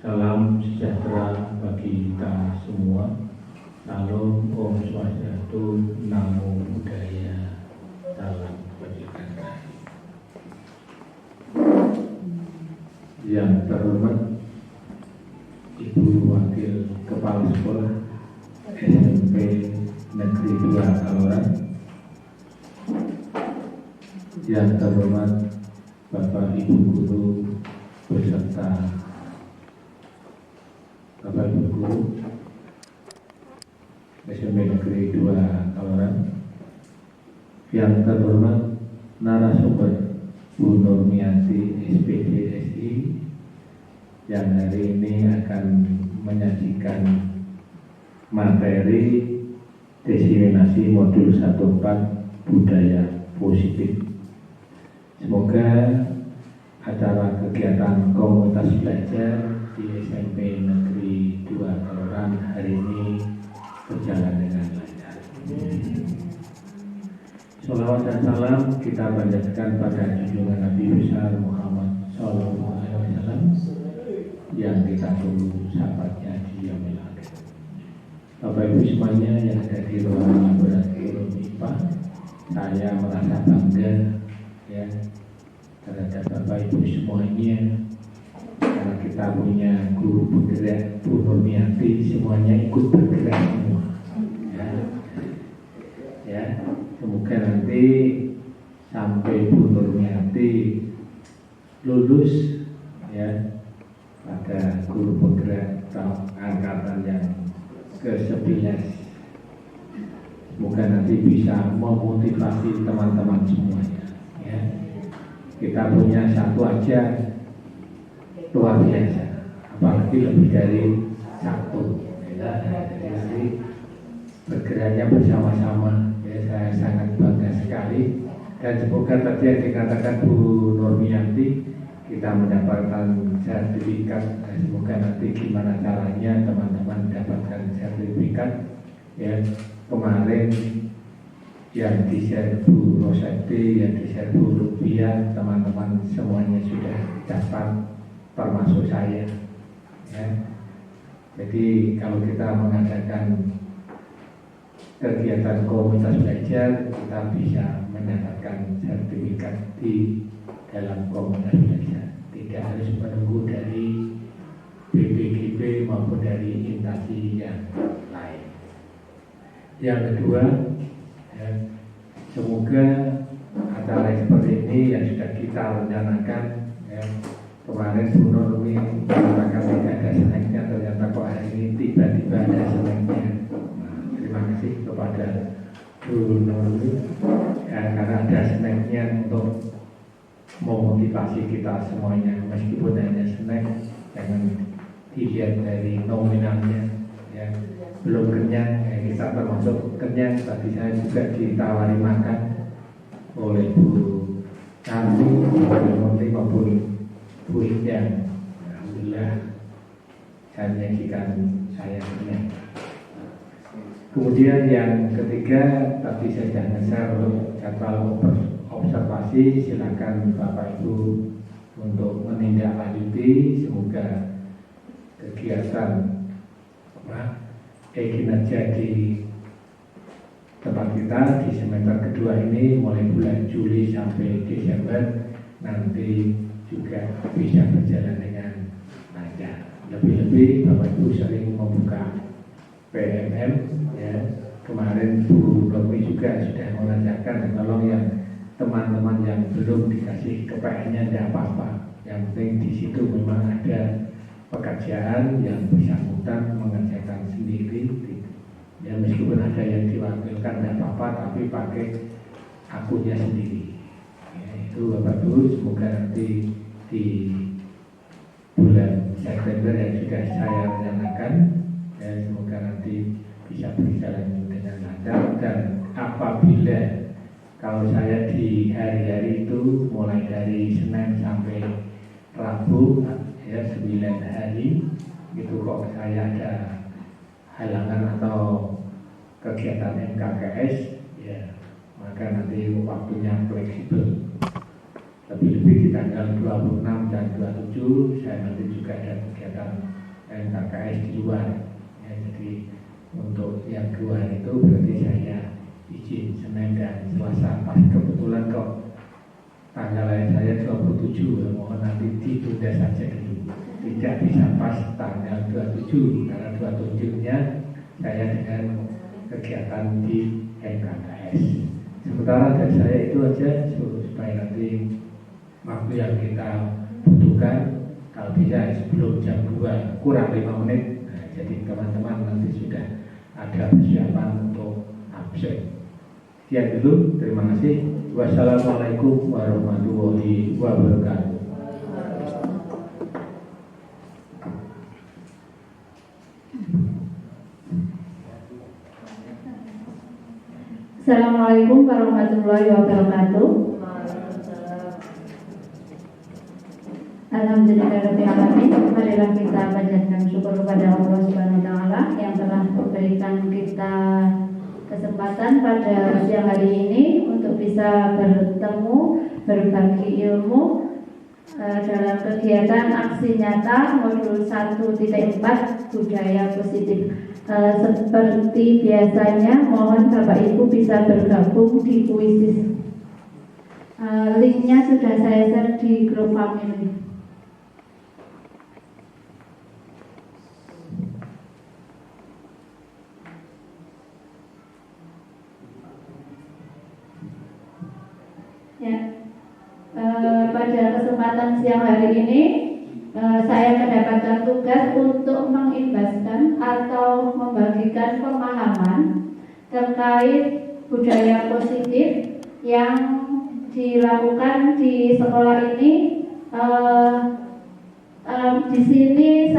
Salam sejahtera bagi kita semua. Salam Om Swastiastu, Namo Buddhaya, salam kebajikan. Yang terhormat Ibu Wakil Kepala Sekolah SMP Negeri 2 Kaloran, yang terhormat Bapak Ibu Guru beserta Bapak Ibu Guru SMP Negeri 2 Kaloran, yang terhormat narasumber Bu Nurmiati SPD SI yang hari ini akan menyajikan materi diseminasi modul 14 budaya positif. Semoga acara kegiatan komunitas belajar di SMP Negeri 2 Kaloran hari ini berjalan dengan lancar. Sholawat dan salam kita panjatkan pada junjungan Nabi besar Muhammad SAW yang kita tunggu sahabatnya di yaumil akhir. Bapak Ibu semuanya yang ada di ruangan laboratorium IPA, saya merasa bangga ya terhadap Bapak Ibu semuanya, karena kita punya guru bergerak Bu Nurmiati, semuanya ikut bergerak semua ya. Semoga nanti sampai Bu Nurmiati lulus ya pada guru bergerak angkatan yang ke-11. Semoga nanti bisa memotivasi teman-teman semuanya ya. Kita punya satu aja luar biasa, apalagi lebih dari satu ya. Jadi bergeraknya bersama-sama ya, saya sangat bangga sekali. Dan semoga tadi yang dikatakan Bu Nurmiati kita mendapatkan sertifikat. Semoga nanti gimana caranya teman-teman mendapatkan sertifikat ya. Kemarin yang di-share Bu Roseti, yang di-share Bu Rupiah, teman-teman semuanya sudah dapat, termasuk saya ya. Jadi kalau kita mengadakan kegiatan komunitas belajar, kita bisa mendapatkan sertifikat di dalam komunitas belajar, tidak harus menunggu dari BPGB maupun dari instansi yang lain. Yang kedua ya, semoga acara seperti ini yang sudah kita rencanakan ya, kemarin Bu Nurmi mengatakan tidak ada snacknya, ternyata kok hari ini tiba-tiba ada snacknya. Terima kasih kepada Bu Nurmi ya, karena ada snacknya untuk memotivasi kita semuanya. Meskipun hanya snack, jangan dilihat dari nominalnya ya. Belum kenyang ya, kita termasuk kenyang. Tadi saya juga ditawari makan oleh Bu Nanti, Bu Menteri maupun Bu Indah. Alhamdulillah saya menyajikan saya kenyang. Kemudian yang ketiga, tadi saya sudah nge-share jadwal observasi. Silakan Bapak Ibu untuk menindaklanjuti. Semoga kegiatan kinerja di tempat kita di semester kedua ini mulai bulan Juli sampai Desember nanti juga bisa berjalan dengan lancar. Lebih-lebih Bapak Ibu sering membuka PMM ya. Kemarin Bu Romi juga sudah mengajarkan, tolong yang teman-teman yang belum dikasih KPN-nya tidak apa-apa. Yang penting di situ memang ada pekerjaan yang bersangkutan mengerjakan sendiri ya, meskipun ada yang diwakilkan tidak apa-apa, tapi pakai akunnya sendiri ya. Itu Bapak Ibu, semoga nanti di bulan September yang sudah saya rencanakan ya, semoga nanti bisa berjalan dengan lancar. Dan apabila kalau saya di hari-hari itu mulai dari Senin sampai Rabu ya 9 hari itu kok saya ada halangan atau kegiatan MKKS ya, maka nanti waktunya fleksibel. Lebih-lebih di tanggal 26 dan 27 saya nanti juga ada kegiatan KKS di luar. Ya, jadi untuk yang 2 hari itu berarti saya izin Senin dan Selasa. Pas kebetulan kok tanggal lahir saya 27, mohon nanti ditunda saja dulu. Tidak bisa pas tanggal 27 karena 27-nya saya dengan kegiatan di MKKS. Sementara dari saya itu aja supaya nanti waktu yang kita butuhkan kalau bisa sebelum jam 2 kurang 5 menit. Nah, jadi teman-teman nanti sudah ada persiapan untuk absen. Sekian dulu, terima kasih. Wassalamualaikum warahmatullahi wabarakatuh. Assalamualaikum warahmatullahi wabarakatuh. Alhamdulillahirobbilalamin. Marilah kita panjatkan syukur kepada Allah Subhanahu wa taala yang telah memberikan kita kesempatan pada siang hari ini untuk bisa bertemu, berbagi ilmu dalam kegiatan aksi nyata modul 1.4 budaya positif. Seperti biasanya, mohon Bapak Ibu bisa bergabung di kuisis. Linknya sudah saya share di grup family. Ya, pada kesempatan siang hari ini saya mendapatkan tugas untuk mengimbaskan atau membagikan pemahaman terkait budaya positif yang dilakukan di sekolah ini. Di sini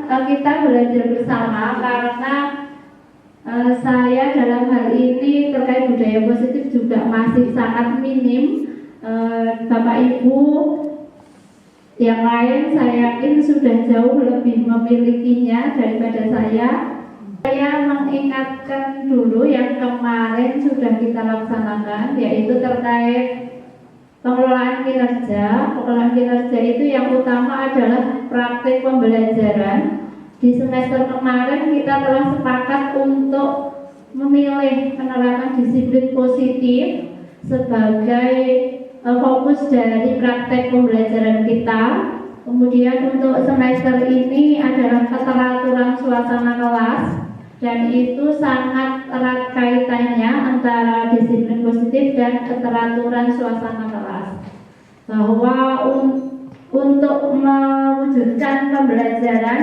kita belajar bersama karena saya dalam hal ini terkait budaya positif juga masih sangat minim. Bapak Ibu yang lain saya yakin sudah jauh lebih memilikinya daripada saya. Saya mengingatkan dulu yang kemarin sudah kita laksanakan, yaitu terkait pengelolaan kinerja. Pengelolaan kinerja itu yang utama adalah praktik pembelajaran. Di semester kemarin kita telah sepakat untuk memilih penerapan disiplin positif sebagai fokus dari praktek pembelajaran kita. Kemudian untuk semester ini adalah keteraturan suasana kelas, dan itu sangat erat kaitannya antara disiplin positif dan keteraturan suasana kelas. Bahwa untuk mewujudkan pembelajaran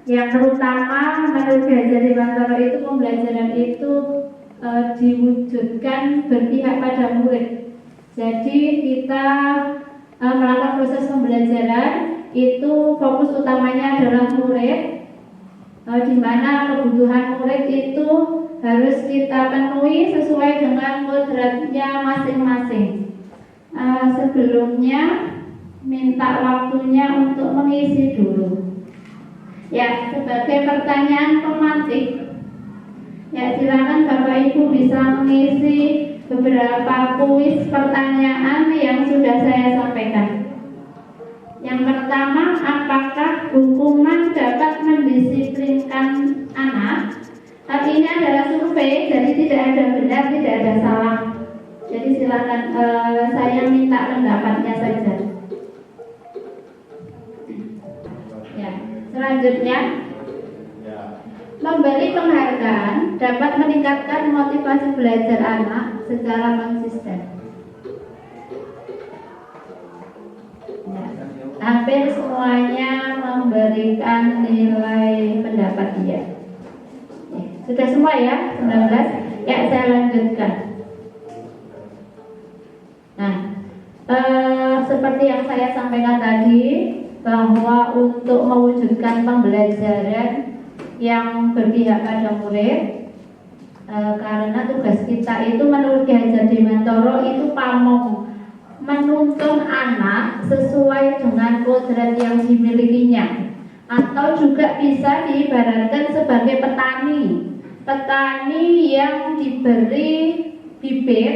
yang terutama menurut Diajar Dewantara itu pembelajaran itu diwujudkan berpihak pada murid. Jadi kita melakukan proses pembelajaran itu fokus utamanya adalah murid, di mana kebutuhan murid itu harus kita penuhi sesuai dengan kodratnya masing-masing. Sebelumnya minta waktunya untuk mengisi dulu. Ya, sebagai pertanyaan pemantik, ya silakan Bapak Ibu bisa mengisi beberapa kuis pertanyaan yang sudah saya sampaikan. Yang pertama, apakah hukuman dapat mendisiplinkan anak? Ini adalah survei, jadi tidak ada benar, tidak ada salah. Jadi silakan saya minta pendapatnya saja. Ya, selanjutnya, memberi penghargaan dapat meningkatkan motivasi belajar anak secara konsisten. Ya, hampir semuanya memberikan nilai pendapat dia. Ya, sudah semua ya, 19. Ya, saya lanjutkan. Nah, seperti yang saya sampaikan tadi, bahwa untuk mewujudkan pembelajaran yang berpihak pada murid, karena tugas kita itu menurut Ki Hajar Dewantara itu pamong, menuntun anak sesuai dengan kodrat yang dimilikinya, atau juga bisa diibaratkan sebagai petani yang diberi bibit.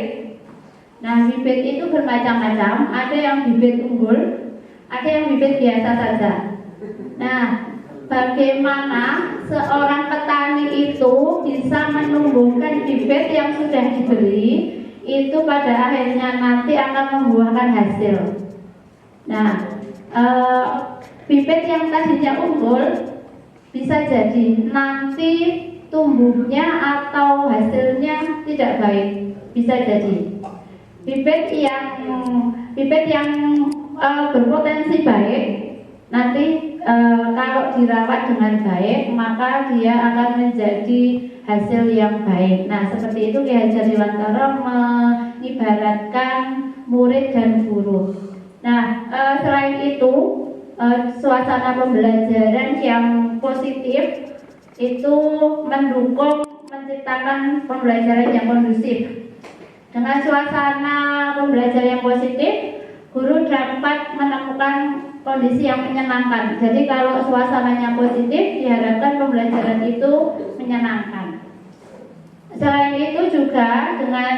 Nah, bibit itu bermacam-macam, ada yang bibit unggul, ada yang bibit biasa saja. Nah, bagaimana seorang petani itu bisa menumbuhkan bibit yang sudah dibeli itu pada akhirnya nanti akan membuahkan hasil. Nah, bibit yang tadinya unggul bisa jadi nanti tumbuhnya atau hasilnya tidak baik, bisa jadi. Bibit yang berpotensi baik nanti kalau dirawat dengan baik maka dia akan menjadi hasil yang baik. Nah, seperti itu Ki Hajar Dewantara mengibaratkan murid dan guru. Nah, selain itu suasana pembelajaran yang positif itu mendukung menciptakan pembelajaran yang kondusif. Dengan suasana pembelajaran yang positif, guru dapat menemukan kondisi yang menyenangkan. Jadi kalau suasananya positif, diharapkan pembelajaran itu menyenangkan. Selain itu juga dengan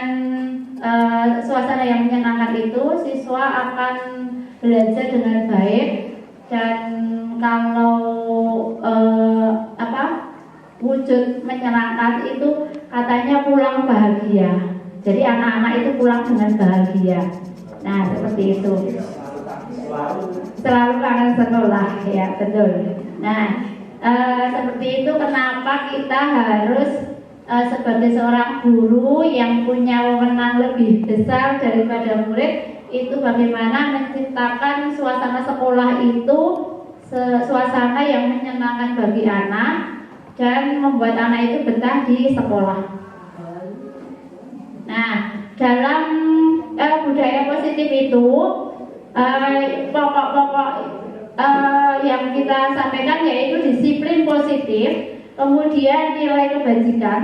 suasana yang menyenangkan itu, siswa akan belajar dengan baik dan kalau wujud menyenangkan itu katanya pulang bahagia. Jadi anak-anak itu pulang dengan bahagia. Nah, seperti itu. Selalu kangen sekolah, ya betul. Nah, seperti itu kenapa kita harus sebagai seorang guru yang punya wewenang lebih besar daripada murid, itu bagaimana menciptakan suasana sekolah itu suasana yang menyenangkan bagi anak dan membuat anak itu betah di sekolah. Nah, dalam budaya positif itu pokok-pokok yang kita sampaikan yaitu disiplin positif, kemudian nilai kebajikan,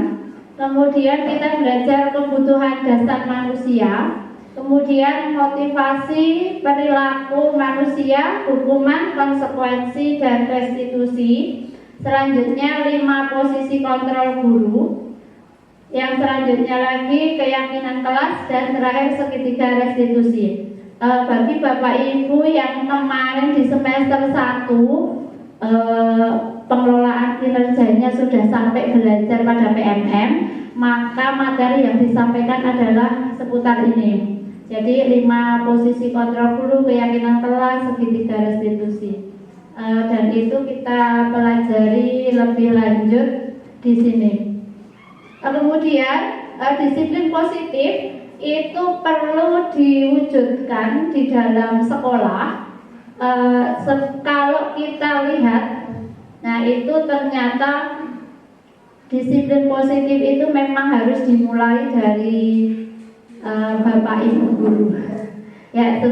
kemudian kita belajar kebutuhan dasar manusia, kemudian motivasi perilaku manusia, hukuman, konsekuensi, dan restitusi. Selanjutnya 5 posisi kontrol guru. Yang selanjutnya lagi keyakinan kelas, dan terakhir segitiga restitusi. Bagi Bapak Ibu yang kemarin di semester 1 pengelolaan kinerjanya sudah sampai belajar pada PMM, maka materi yang disampaikan adalah seputar ini. Jadi 5 posisi kontrol guru, keyakinan kelas, segitiga restitusi. Dan itu kita pelajari lebih lanjut di sini. Kemudian disiplin positif itu perlu diwujudkan di dalam sekolah. Kalau kita lihat, nah itu ternyata disiplin positif itu memang harus dimulai dari Bapak Ibu guru. Ya,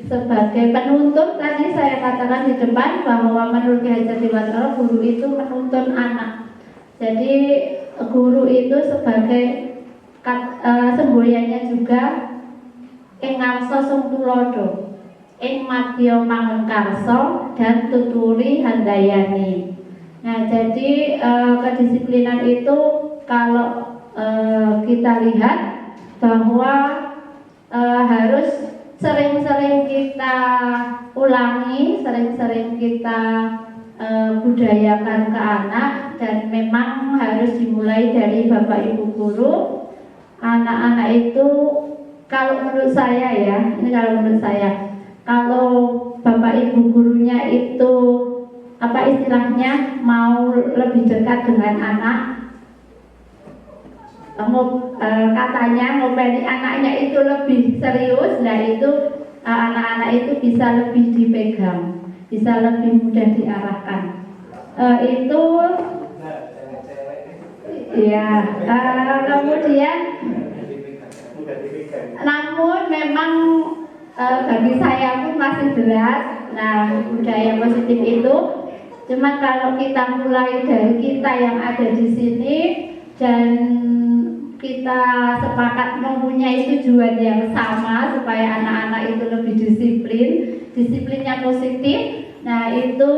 sebagai penuntun, tadi saya katakan di depan bahwa menurut Ki Hajar Dewantara guru itu menuntun anak. Jadi guru itu sebagai semboyannya juga ing ngarsa sung tulodo, ing madya mangunkarsa dan tuturi handayani. Nah, jadi kedisiplinan itu kalau kita lihat bahwa harus sering-sering kita ulangi, sering-sering kita budayakan ke anak, dan memang harus dimulai dari Bapak Ibu guru. Anak-anak itu kalau menurut saya ya, ini kalau menurut saya, kalau Bapak Ibu gurunya itu apa istilahnya mau lebih dekat dengan anak, katanya ngopeni anaknya itu lebih serius, nah itu anak-anak itu bisa lebih dipegang, bisa lebih mudah diarahkan. Itu ya, kemudian namun memang bagi saya pun masih berat. Nah, budaya positif itu cuma kalau kita mulai dari kita yang ada di sini dan kita sepakat mempunyai tujuan yang sama supaya anak-anak itu lebih disiplin, disiplinnya positif. Nah, itu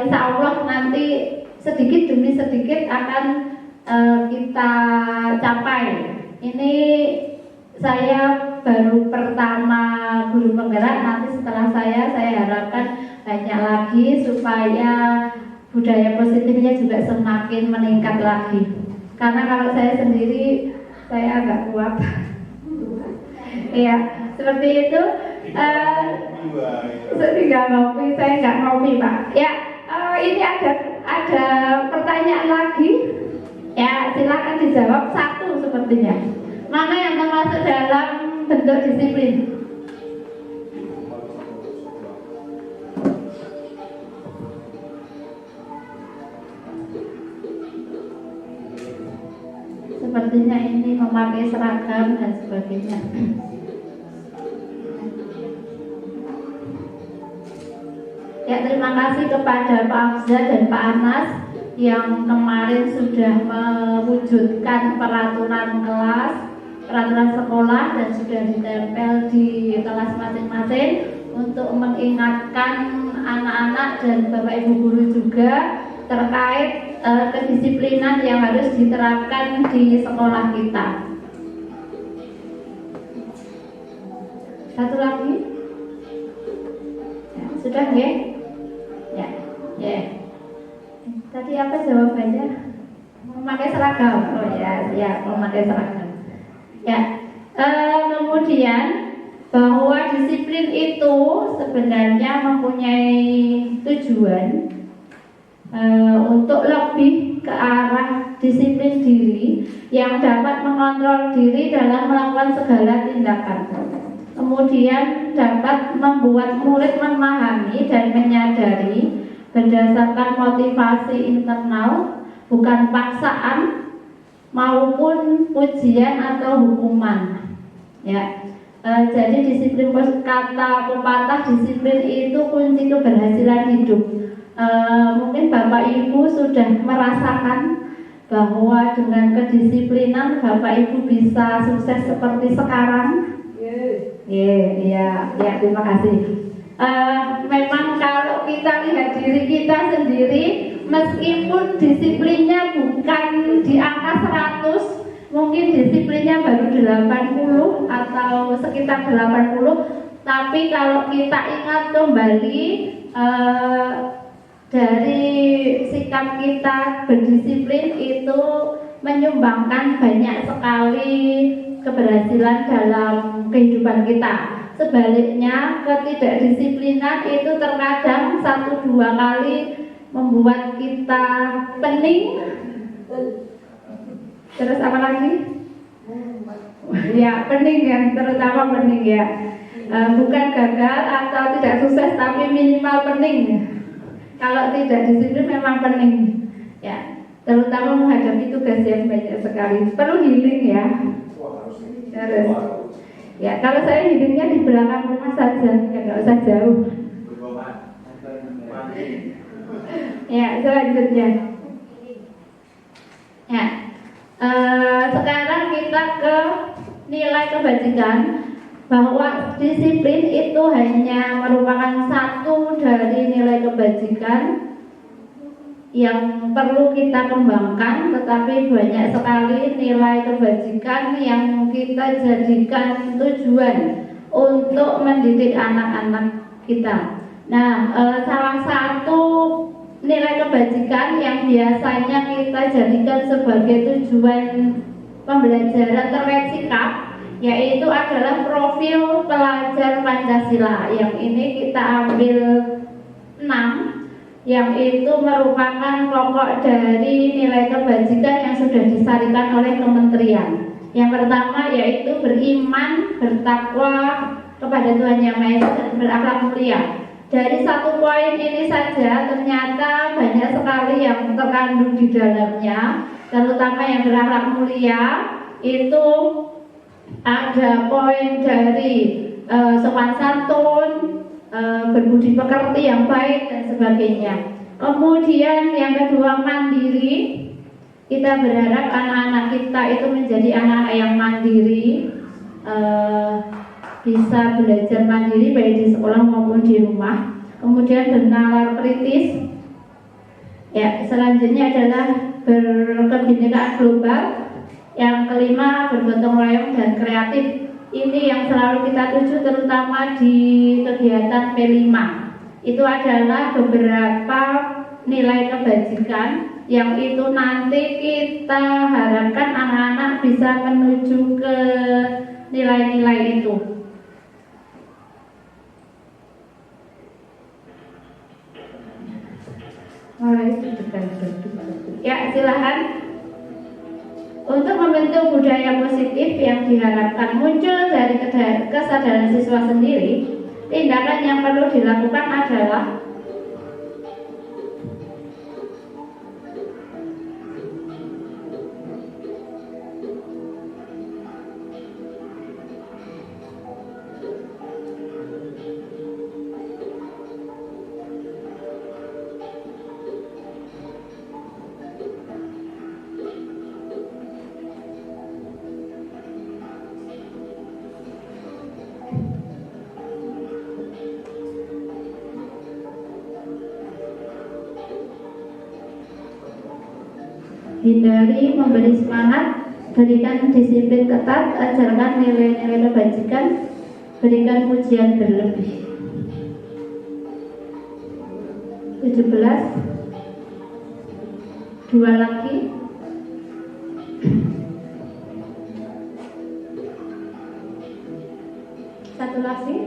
insya Allah nanti sedikit demi sedikit akan kita capai. Ini saya baru pertama guru penggerak, nanti setelah saya harapkan banyak lagi supaya budaya positifnya juga semakin meningkat lagi. Karena kalau saya sendiri saya agak kuat. Ya, seperti itu. Nggak ngopi, saya nggak ngopi Pak. Ya, ini ada pertanyaan lagi. Ya, silakan dijawab satu sepertinya. Mana yang termasuk dalam bentuk disiplin? Sepertinya ini memakai seragam dan sebagainya. Ya, terima kasih kepada Pak Afza dan Pak Anas yang kemarin sudah mewujudkan peraturan kelas, peraturan sekolah dan sudah ditempel di kelas masing-masing untuk mengingatkan anak-anak dan Bapak Ibu guru juga terkait kedisiplinan yang harus diterapkan di sekolah kita. Satu lagi, ya, sudah ya? Ya. Tadi apa jawabannya? Memakai seragam. Oh ya, memakai seragam. Ya. Kemudian bahwa disiplin itu sebenarnya mempunyai tujuan untuk lebih ke arah disiplin diri yang dapat mengontrol diri dalam melakukan segala tindakan. Kemudian dapat membuat murid memahami dan menyadari berdasarkan motivasi internal, bukan paksaan maupun pujian atau hukuman. Ya, jadi disiplin, kata pepatah disiplin itu kunci keberhasilan hidup. Mungkin Bapak Ibu sudah merasakan bahwa dengan kedisiplinan Bapak Ibu bisa sukses seperti sekarang. Ya, terima kasih. Memang kalau kita lihat diri kita sendiri, meskipun disiplinnya bukan di angka 100, mungkin disiplinnya baru 80 atau sekitar 80, tapi kalau kita ingat kembali dari sikap kita berdisiplin itu menyumbangkan banyak sekali keberhasilan dalam kehidupan kita. Sebaliknya, ketidakdisiplinan itu terkadang 1-2 kali membuat kita pening. Terus apa lagi? Ya, pening ya, terutama pening ya. Bukan gagal atau tidak sukses, tapi minimal pening. Kalau tidak disiplin memang pening. Ya, terutama menghadapi tugas yang banyak sekali. Perlu healing ya. Terus. Ya, kalau saya hidupnya di belakang rumah saja, ya nggak usah jauh. Ya, selanjutnya. Ya, sekarang kita ke nilai kebajikan, bahwa disiplin itu hanya merupakan satu dari nilai kebajikan yang perlu kita kembangkan, tetapi banyak sekali nilai kebajikan yang kita jadikan tujuan untuk mendidik anak-anak kita. Nah, salah satu nilai kebajikan yang biasanya kita jadikan sebagai tujuan pembelajaran terkait sikap, yaitu adalah profil pelajar Pancasila. Yang ini kita ambil 6, yang itu merupakan pokok dari nilai kebajikan yang sudah disarikan oleh kementerian. Yang pertama yaitu beriman, bertakwa kepada Tuhan Yang Maha Esa dan berakhlak mulia. Dari satu poin ini saja ternyata banyak sekali yang terkandung di dalamnya, terutama yang berakhlak mulia itu ada poin dari sopan santun, berbudi pekerti yang baik dan sebagainya. Kemudian yang kedua mandiri. Kita berharap anak-anak kita itu menjadi anak yang mandiri, bisa belajar mandiri baik di sekolah maupun di rumah. Kemudian bernalar kritis. Ya, selanjutnya adalah berkebinekaan global. Yang kelima bergotong royong dan kreatif. Ini yang selalu kita tuju terutama di kegiatan P5. Itu adalah beberapa nilai kebajikan yang itu nanti kita harapkan anak-anak bisa menuju ke nilai-nilai itu. Ya, silakan. Untuk membentuk budaya positif yang diharapkan muncul dari kesadaran siswa sendiri, tindakan yang perlu dilakukan adalah hindari memberi semangat, berikan disiplin ketat, ajarkan nilai-nilai kebajikan, berikan pujian berlebih. 17. Dua lagi. Satu lagi.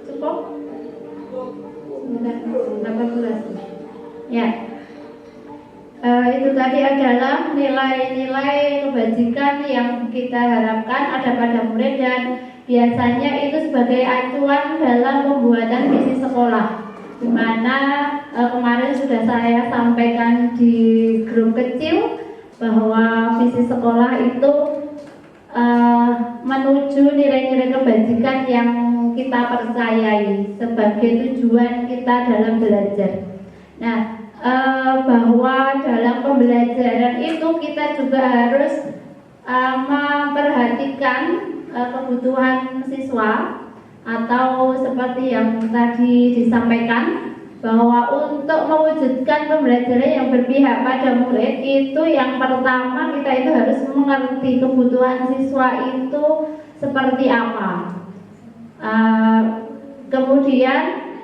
Cukup? 18. Ya. Itu tadi adalah nilai-nilai kebajikan yang kita harapkan ada pada murid, dan biasanya itu sebagai acuan dalam pembuatan visi sekolah, di mana kemarin sudah saya sampaikan di grup kecil bahwa visi sekolah itu menuju nilai-nilai kebajikan yang kita percayai sebagai tujuan kita dalam belajar. Nah, bahwa dalam pembelajaran itu kita juga harus memperhatikan kebutuhan siswa, atau seperti yang tadi disampaikan bahwa untuk mewujudkan pembelajaran yang berpihak pada murid itu yang pertama kita itu harus mengerti kebutuhan siswa itu seperti apa. Kemudian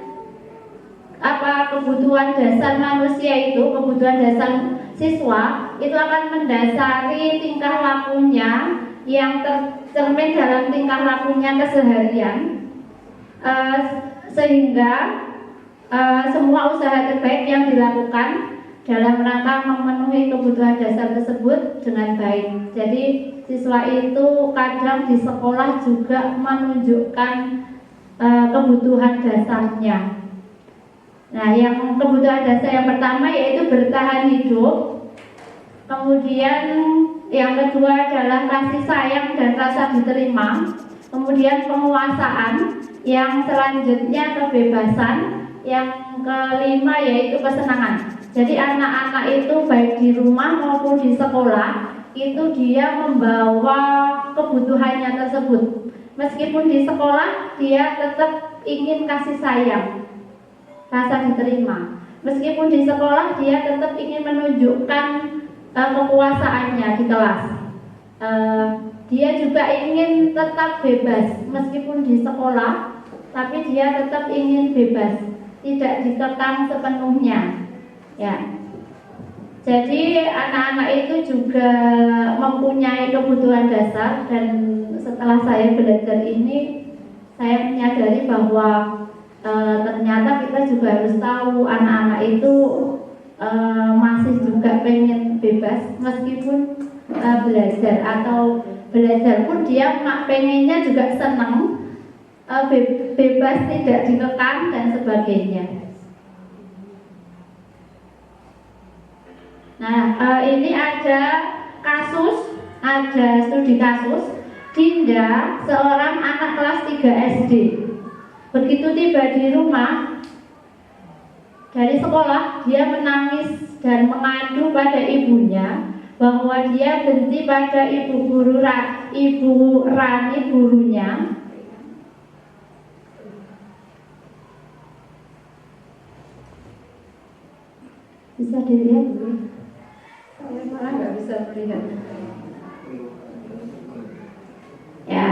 apa kebutuhan dasar manusia itu, kebutuhan dasar siswa itu akan mendasari tingkah lakunya yang tercermin dalam tingkah lakunya keseharian, sehingga semua usaha terbaik yang dilakukan dalam rangka memenuhi kebutuhan dasar tersebut dengan baik. Jadi siswa itu kadang di sekolah juga menunjukkan kebutuhan dasarnya. Nah, yang kebutuhan dasar yang pertama yaitu bertahan hidup. Kemudian yang kedua adalah kasih sayang dan rasa diterima. Kemudian penguasaan. Yang selanjutnya kebebasan. Yang kelima yaitu kesenangan. Jadi anak-anak itu baik di rumah maupun di sekolah itu dia membawa kebutuhannya tersebut. Meskipun di sekolah dia tetap ingin kasih sayang, rasa diterima. Meskipun di sekolah dia tetap ingin menunjukkan kekuasaannya di kelas. Dia juga ingin tetap bebas meskipun di sekolah, tapi dia tetap ingin bebas, tidak dikekang sepenuhnya. Ya. Jadi anak-anak itu juga mempunyai kebutuhan dasar, dan setelah saya belajar ini saya menyadari bahwa ternyata kita juga harus tahu anak-anak itu masih juga pengen bebas meskipun belajar, atau belajar pun dia pengennya juga senang, bebas, tidak dikekang dan sebagainya. Nah, ini ada kasus, ada studi kasus Dinda, seorang anak kelas 3 SD. Begitu tiba di rumah dari sekolah, dia menangis dan mengadu pada ibunya bahwa dia benci pada ibu Rani, gurunya. Bisa dilihat dulu. Saya malah nggak bisa melihat. Ya.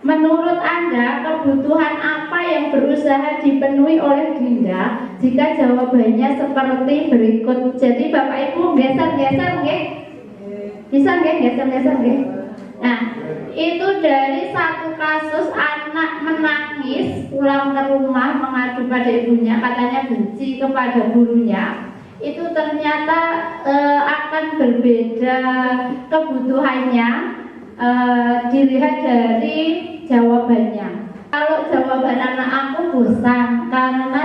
Menurut Anda, kebutuhan apa yang berusaha dipenuhi oleh Dinda jika jawabannya seperti berikut. Jadi Bapak Ibu geser-geser nggih? Bisa nggih geser-geser nggih? Nah, itu dari satu kasus anak menangis pulang ke rumah mengadu pada ibunya, katanya benci kepada gurunya. Itu ternyata akan berbeda kebutuhannya dilihat dari jawabannya. Kalau jawaban anak aku bosan karena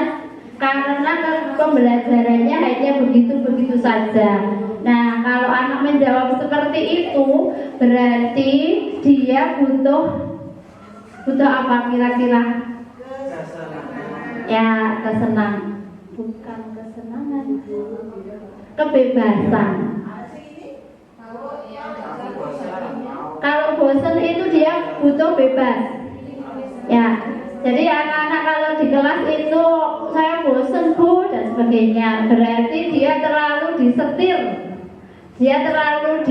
pembelajarannya hanya begitu-begitu saja. Nah, kalau anak menjawab seperti itu, berarti dia butuh apa kira-kira? Ya, bukan kesenangan, kebebasan. Kalau bosan itu dia butuh bebas. Ya, jadi anak-anak kalau di kelas itu saya bosan Bu dan sebagainya, berarti dia terlalu disetir, dia terlalu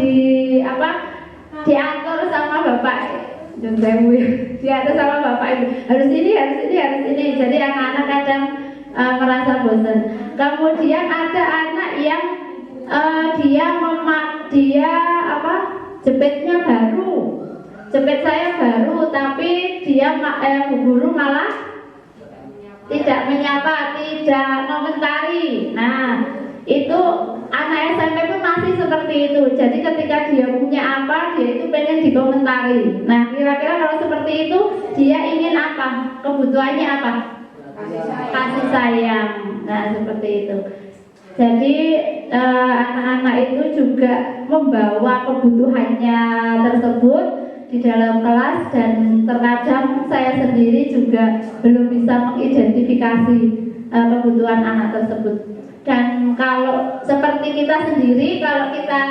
diatur sama bapak, diatur sama bapak ibu, harus ini. Jadi anak-anak kadang merasa bosan. Kemudian ada anak yang jepitnya baru. Jepit saya baru, tapi dia guru malah tidak menyapa, tidak komentari. Nah, itu anak SMP pun masih seperti itu. Jadi ketika dia punya apa, dia itu pengen dikomentari. Nah, kira-kira kalau seperti itu, dia ingin apa? Kebutuhannya apa? Kasih sayang. Nah, seperti itu. Jadi anak-anak itu juga membawa kebutuhannya tersebut di dalam kelas, dan terkadang saya sendiri juga belum bisa mengidentifikasi kebutuhan anak tersebut. Dan kalau seperti kita sendiri, kalau kita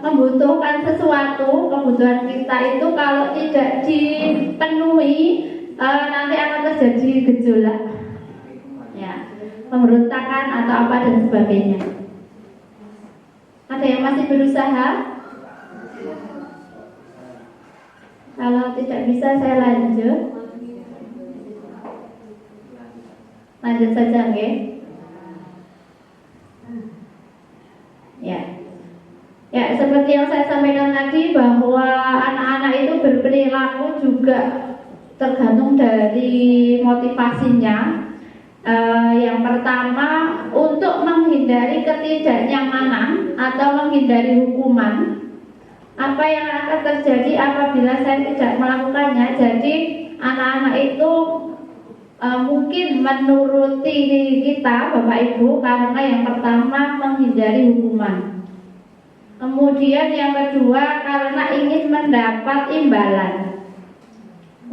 membutuhkan sesuatu, kebutuhan kita itu kalau tidak dipenuhi, nanti akan terjadi gejolak, ya, pemberontakan atau apa dan sebagainya. Ada yang masih berusaha? Kalau tidak bisa saya lanjut saja, nggih. Ya, seperti yang saya sampaikan tadi, bahwa anak-anak itu berperilaku juga tergantung dari motivasinya. Yang pertama, untuk menghindari ketidaknyamanan atau menghindari hukuman. Apa yang akan terjadi apabila saya tidak melakukannya? Jadi anak-anak itu mungkin menuruti kita, Bapak Ibu, karena yang pertama menghindari hukuman. Kemudian yang kedua, karena ingin mendapat imbalan.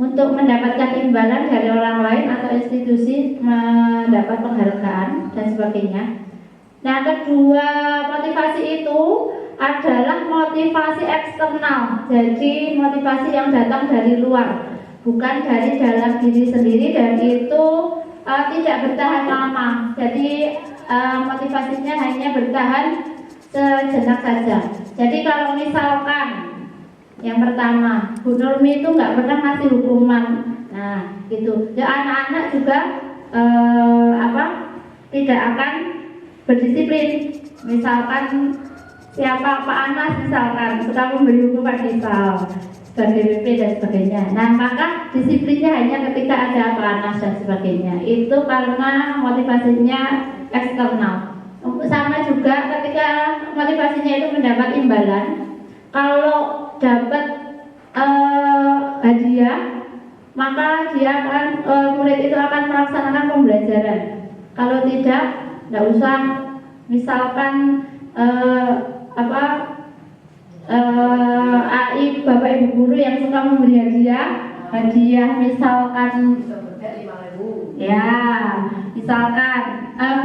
Untuk mendapatkan imbalan dari orang lain atau institusi, mendapat penghargaan dan sebagainya. Nah, kedua motivasi itu adalah motivasi eksternal. Jadi motivasi yang datang dari luar, bukan dari dalam diri sendiri, dan itu tidak bertahan lama. Jadi motivasinya hanya bertahan sejenak saja. Jadi kalau misalkan yang pertama, Bu Nurmi itu nggak pernah ngasih hukuman, nah gitu. Ya, anak-anak juga tidak akan berdisiplin. Misalkan siapa Pak Anas misalkan suka memberi hukuman misal sebagai BP dan sebagainya. Nah, maka disiplinnya hanya ketika ada Pak Anas dan sebagainya. Itu karena motivasinya eksternal. Sama juga ketika motivasinya itu mendapat imbalan. Kalau dapat hadiah, maka dia akan murid itu akan melaksanakan pembelajaran. Kalau tidak usah. Misalkan AI Bapak Ibu guru yang suka memberi hadiah misalkan ya, misalkan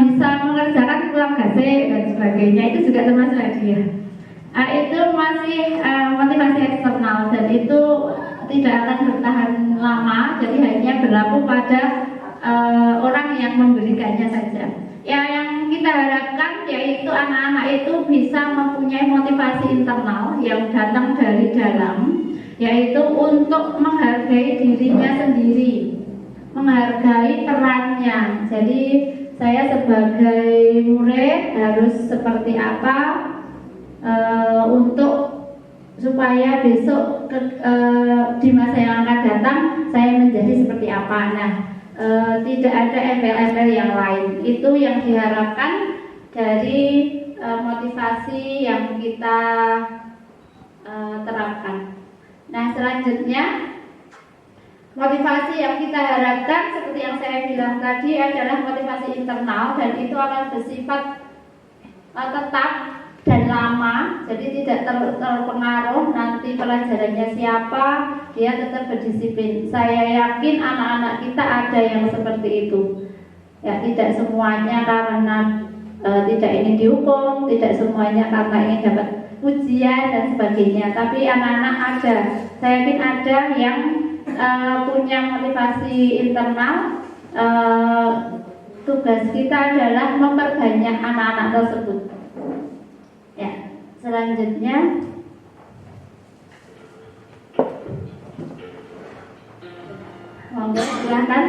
bisa mengerjakan pulang gasik dan sebagainya, itu juga termasuk hadiah. Itu masih motivasi eksternal, dan itu tidak akan bertahan lama. Jadi hanya berlaku pada orang yang memberikannya saja. Ya, yang kita harapkan yaitu anak-anak itu bisa mempunyai motivasi internal yang datang dari dalam, yaitu untuk menghargai dirinya sendiri, menghargai perannya. Jadi saya sebagai murid harus seperti apa untuk supaya besok di masa yang akan datang saya menjadi seperti apa. Nah, tidak ada embel-embel yang lain. Itu yang diharapkan dari motivasi yang kita terapkan. Nah, selanjutnya motivasi yang kita harapkan seperti yang saya bilang tadi adalah motivasi internal, dan itu akan bersifat tetap dan lama, jadi tidak terpengaruh nanti pelajarannya siapa, dia tetap berdisiplin. Saya yakin anak-anak kita ada yang seperti itu. Ya, tidak semuanya karena tidak ingin dihukum, tidak semuanya karena ingin dapat ujian dan sebagainya, tapi anak-anak ada. Saya yakin ada yang punya motivasi internal. Tugas kita adalah memperbanyak anak-anak tersebut. Ya, selanjutnya monggo silahkan.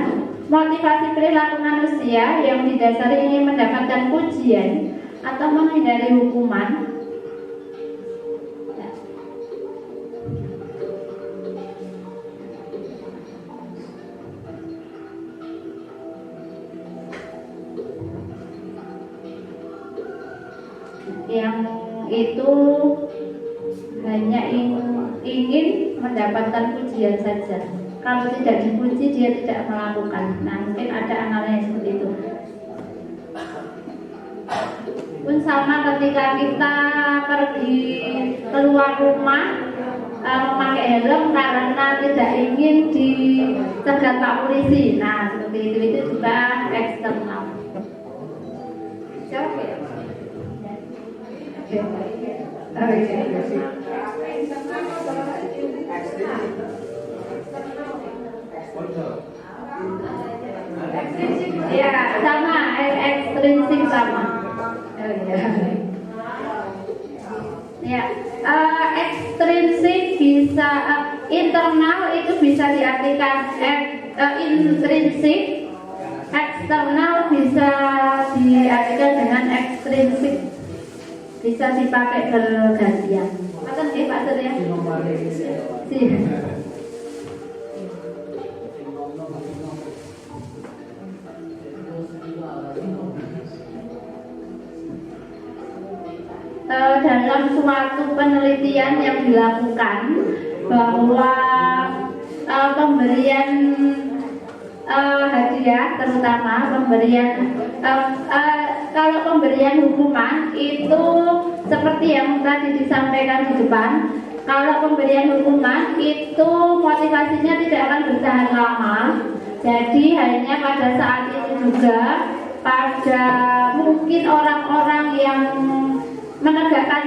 Motivasi perilaku manusia yang didasari ingin mendapatkan pujian atau menghindari hukuman. Yang itu hanya ingin mendapatkan pujian saja. Kalau tidak dipuji dia tidak melakukan. Nah, mungkin ada anak-anak yang seperti itu. Pun sama ketika kita pergi keluar rumah memakai helm karena tidak ingin dicegat Pak Polisi. Nah, seperti itu juga eksternal. Ya, sama, ekstrinsik sama. Ya, ekstrinsik bisa internal itu bisa diartikan intrinsik, eksternal bisa diartikan dengan ekstrinsik. Bisa dipakai bergantian. Makan nggih Pak Surya? Dalam suatu penelitian yang dilakukan bahwa pemberian hadiah, terutama pemberian kalau pemberian hukuman itu seperti yang tadi disampaikan di depan. Kalau pemberian hukuman itu motivasinya tidak akan bertahan lama. Jadi hanya pada saat itu juga, pada mungkin orang-orang yang menegakkan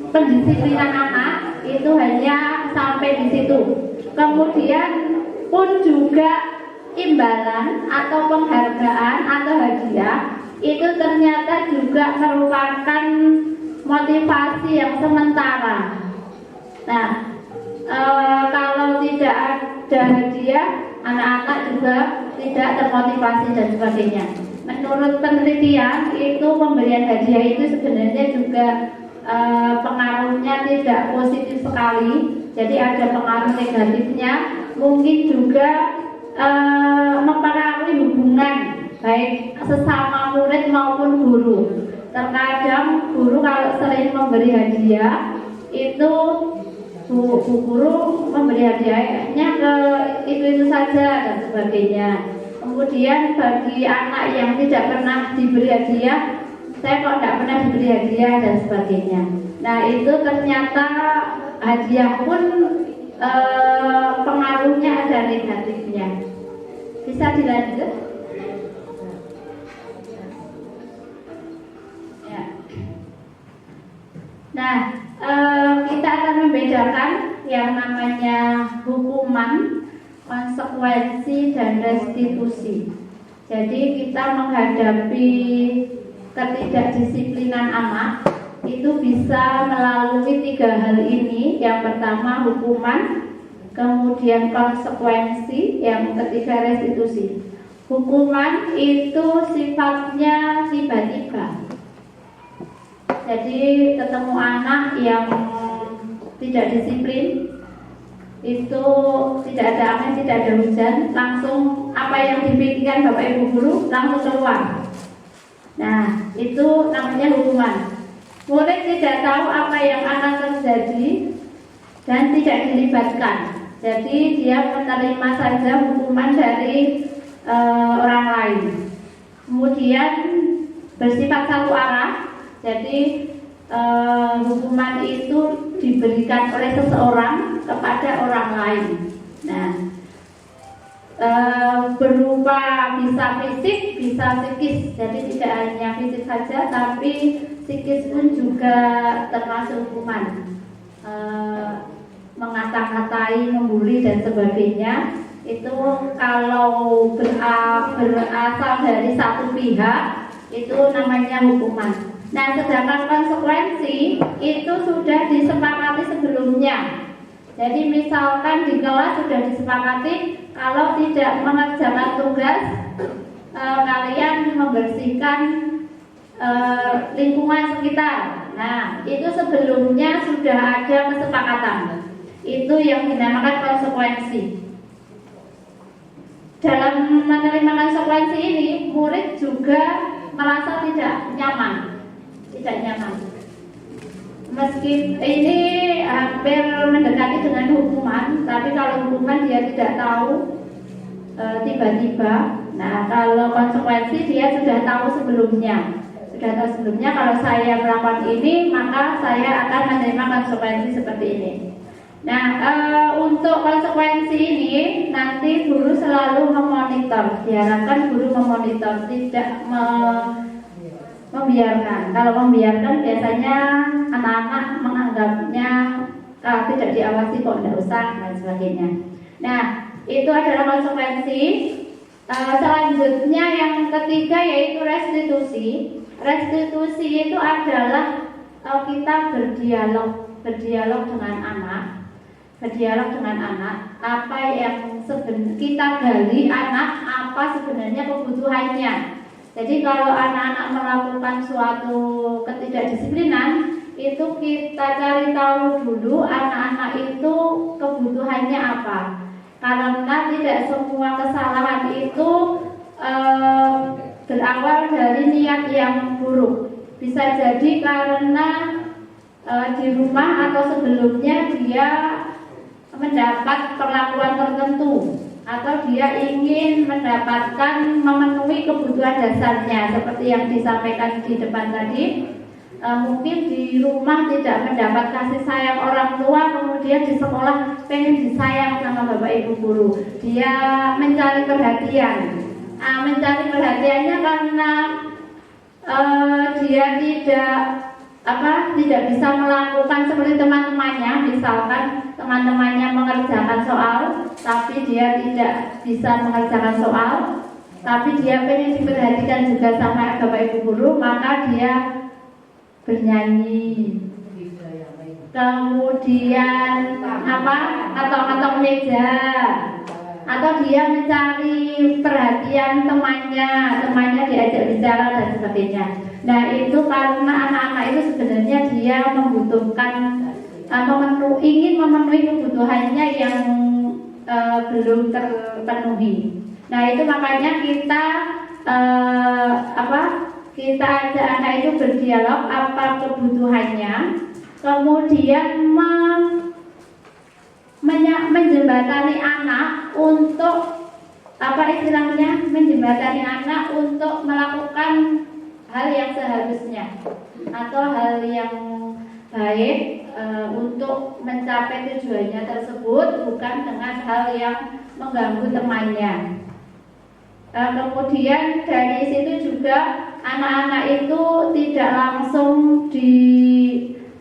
pendisiplinan anak itu hanya sampai di situ. Kemudian pun juga imbalan atau penghargaan atau hadiah itu ternyata juga merupakan motivasi yang sementara. Nah, kalau tidak ada hadiah, anak-anak juga tidak termotivasi dan sebagainya. Menurut penelitian itu pemberian hadiah itu sebenarnya juga pengaruhnya tidak positif sekali. Jadi ada pengaruh negatifnya, mungkin juga mempengaruhi hubungan baik sesama murid maupun guru. Terkadang guru kalau sering memberi hadiah itu bu guru memberi hadiahnya ke itu saja dan sebagainya. Kemudian bagi anak yang tidak pernah diberi hadiah, saya kok tidak pernah diberi hadiah dan sebagainya. Nah, itu ternyata hadiah pun pengaruhnya ada negatifnya. Bisa dilanjut? Ya. Nah, kita akan membedakan yang namanya hukuman, konsekuensi, dan restitusi. Jadi kita menghadapi ketidakdisiplinan anak itu bisa melalui 3 hal ini. Yang pertama hukuman, kemudian konsekuensi, yang ketiga restitusi. hukuman itu sifatnya tiba-tiba. Jadi ketemu anak yang tidak disiplin, itu tidak ada angin, tidak ada hujan, langsung apa yang dipikirkan Bapak Ibu guru langsung keluar. Nah, itu namanya hukuman. Murid tidak tahu apa yang akan terjadi dan tidak dilibatkan. Jadi dia menerima saja hukuman dari orang lain. Kemudian bersifat satu arah. Jadi hukuman itu diberikan oleh seseorang kepada orang lain. Nah, berupa bisa fisik, bisa psikis. Jadi tidak hanya fisik saja, tapi psikis pun juga termasuk hukuman. Mengata-katai, membuli dan sebagainya, itu kalau berasal dari satu pihak itu namanya hukuman. Nah, sedangkan konsekuensi itu sudah disepakati sebelumnya. Jadi misalkan di kelas sudah disepakati kalau tidak mengerjakan tugas, kalian membersihkan lingkungan sekitar. Nah, itu sebelumnya sudah ada kesepakatan. Itu yang dinamakan konsekuensi. Dalam menerima konsekuensi ini, murid juga merasa tidak nyaman. Meski ini hampir mendekati dengan hukuman, tapi kalau hukuman dia tidak tahu tiba-tiba. Nah, kalau konsekuensi dia sudah tahu sebelumnya. Kalau saya melakukan ini, maka saya akan menerima konsekuensi seperti ini. Nah, untuk konsekuensi ini nanti guru selalu memonitor. Diharapkan guru memonitor, tidak membiarkan. Kalau membiarkan biasanya anak-anak menganggapnya tidak diawasi kok, tidak usah dan sebagainya. Nah, itu adalah konsekuensi. Selanjutnya yang ketiga yaitu restitusi. Restitusi itu adalah kita berdialog dengan anak. Apa yang kita gali anak, apa sebenarnya kebutuhannya. Jadi kalau anak-anak melakukan suatu ketidakdisiplinan, itu kita cari tahu dulu anak-anak itu kebutuhannya apa. Karena tidak semua kesalahan itu berawal dari niat yang buruk. Bisa jadi karena di rumah atau sebelumnya dia mendapat perlakuan tertentu, atau dia ingin memenuhi kebutuhan dasarnya seperti yang disampaikan di depan tadi. Mungkin di rumah tidak mendapat kasih sayang orang tua, kemudian di sekolah pengen disayang sama bapak ibu guru. Dia mencari perhatian. Mencari perhatiannya karena dia tidak bisa melakukan seperti teman-temannya. Misalkan teman-temannya mengerjakan soal, tapi dia tidak bisa mengerjakan soal, tapi dia pengen diperhatikan juga sama bapak ibu guru, maka dia bernyanyi, kemudian atau meja, atau dia mencari perhatian temannya diajak bicara dan sebagainya. Nah, itu karena anak-anak itu sebenarnya dia membutuhkan ingin memenuhi kebutuhannya yang belum terpenuhi. Nah, itu makanya kita kita ajak anak itu berdialog apa kebutuhannya, kemudian menjembatani anak untuk menjembatani anak untuk melakukan hal yang seharusnya atau hal yang baik untuk mencapai tujuannya tersebut, bukan dengan hal yang mengganggu temannya. Kemudian dari situ juga anak-anak itu tidak langsung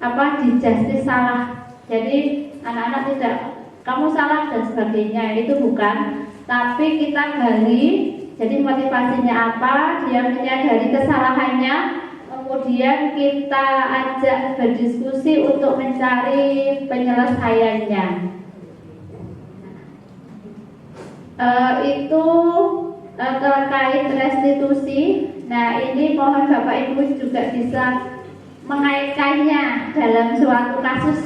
dijustis salah. Jadi anak-anak tidak kamu salah dan sebagainya, itu bukan. Tapi kita gali, jadi motivasinya apa, dia menyadari kesalahannya, kemudian kita ajak berdiskusi untuk mencari penyelesaiannya. Itu terkait restitusi. Nah, ini mohon Bapak Ibu juga bisa mengaitkannya dalam suatu kasus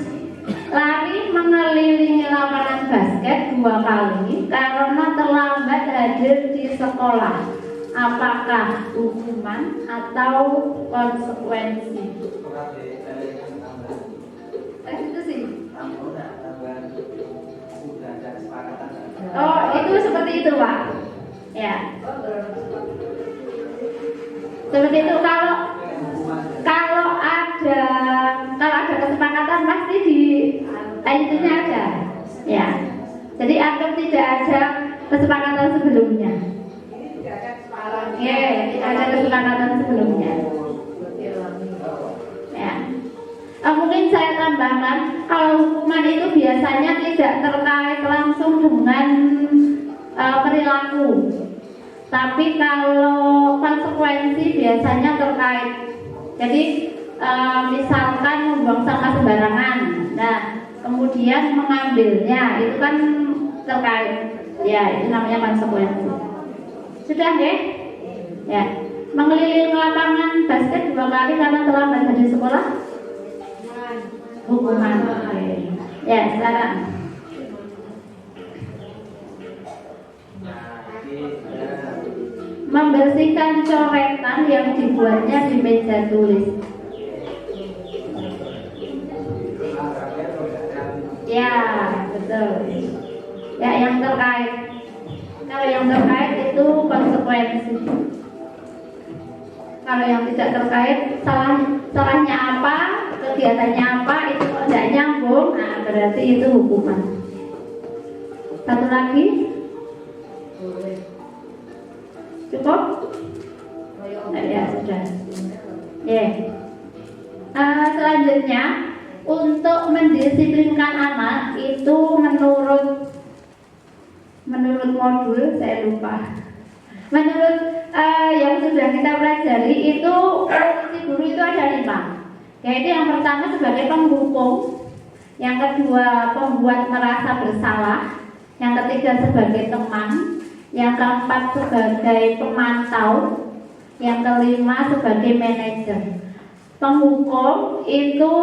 lari mengelilingi lapangan basket 2 kali karena terlambat hadir di sekolah. Apakah hukuman atau konsekuensi? Restitusi. Oh, itu seperti itu, Pak. Ya. Seperti itu. Kalau ada kesepakatan pasti di intinya ada. Ya. Jadi agar tidak ada kesepakatan sebelumnya. Ya, tidak ada kesepakatan sebelumnya. Ya. Mungkin saya tambahkan, kalau hukuman itu biasanya tidak terkait langsung dengan perilaku, tapi kalau konsekuensi biasanya terkait. Jadi misalkan membuang sampah sembarangan, nah kemudian mengambilnya, itu kan terkait. Ya, itu namanya konsekuensi. Sudah ya? Ya. Mengelilingi lapangan basket 2 kali karena terlambat hadir sekolah. Hukuman. Ya, sekarang. Membersihkan coretan yang dibuatnya di meja tulis. Ya, betul. Ya, yang terkait. Kalau yang terkait itu konsekuensi. Kalau yang tidak terkait, salahnya apa, kegiatannya apa, itu tidak nyambung, nah berarti itu hukuman. Satu lagi, cukup? Ya sudah. Selanjutnya, untuk mendisiplinkan anak itu menurut modul, saya lupa. Menurut yang sudah kita pelajari itu fungsi guru itu ada 5. Yaitu yang pertama sebagai penghukum, yang kedua pembuat merasa bersalah, yang ketiga sebagai teman, yang keempat sebagai pemantau, yang kelima sebagai manajer. Penghukum itu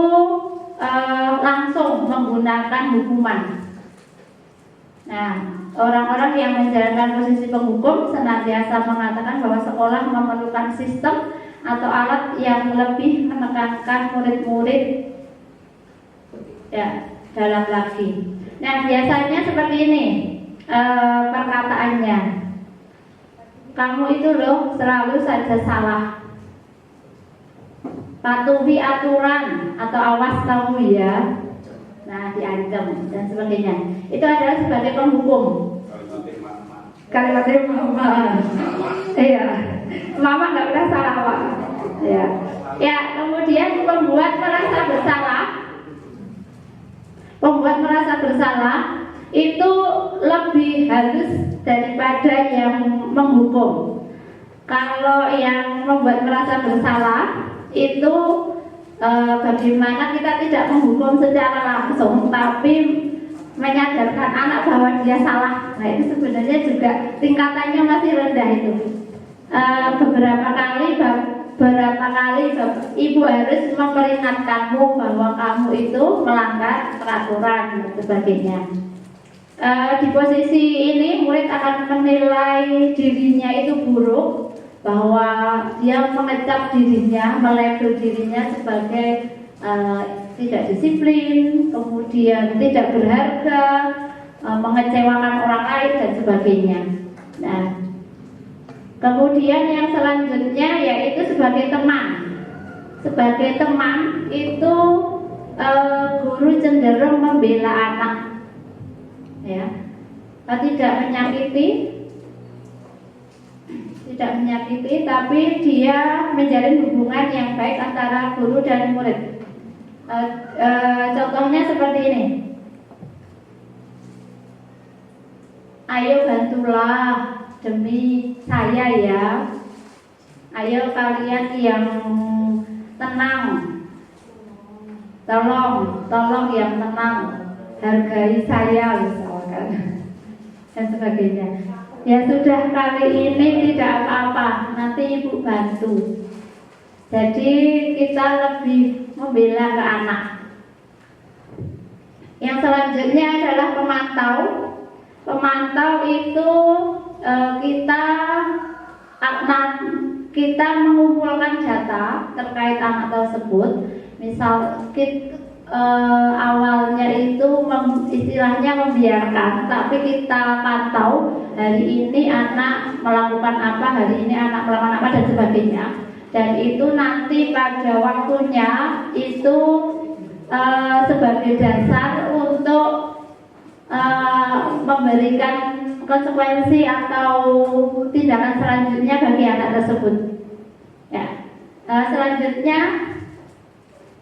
langsung menggunakan hukuman. Nah, orang-orang yang menjalankan posisi penghukum senantiasa mengatakan bahwa sekolah memerlukan sistem atau alat yang lebih menekankan murid-murid ya dalam lagi. Nah, biasanya seperti ini perkataannya. Kamu itu loh selalu saja salah. Patuhi aturan atau awas kamu ya. Nah, diancam dan sebagainya. Itu adalah sebagai penghukum. Kalimatnya mama. Iya. Mama nggak pernah salah, Pak. Ya. Ya, kemudian pembuat merasa bersalah. Pembuat merasa bersalah itu lebih halus daripada yang menghukum. Kalau yang membuat merasa bersalah itu bagaimana kita tidak menghukum secara langsung, tapi menyadarkan anak bahwa dia salah. Nah, itu sebenarnya juga tingkatannya masih rendah itu. Beberapa kali ibu harus memperingatkanmu bahwa kamu itu melanggar peraturan dan sebagainya. Di posisi ini murid akan menilai dirinya itu buruk, bahwa dia mengecap dirinya, melabel dirinya sebagai tidak disiplin, kemudian tidak berharga, mengecewakan orang lain dan sebagainya. Nah, kemudian yang selanjutnya yaitu sebagai teman. Sebagai teman itu guru cenderung membela anak, ya, tidak menyakiti, tapi dia menjalin hubungan yang baik antara guru dan murid. Contohnya seperti ini. Ayo bantulah demi saya ya. Ayo kalian yang tenang. Tolong yang tenang. Hargai saya misalkan dan sebagainya. Ya sudah, kali ini tidak apa-apa, nanti ibu bantu. Jadi kita lebih membela ke anak. Yang selanjutnya adalah pemantau. Pemantau itu kita mengumpulkan data terkait anak tersebut. Misal awalnya itu istilahnya membiarkan, tapi kita pantau hari ini anak melakukan apa, hari ini anak melakukan apa, dan sebagainya. Dan itu nanti pada waktunya itu sebagai dasar untuk memberikan konsekuensi atau tindakan selanjutnya bagi anak tersebut. Ya, selanjutnya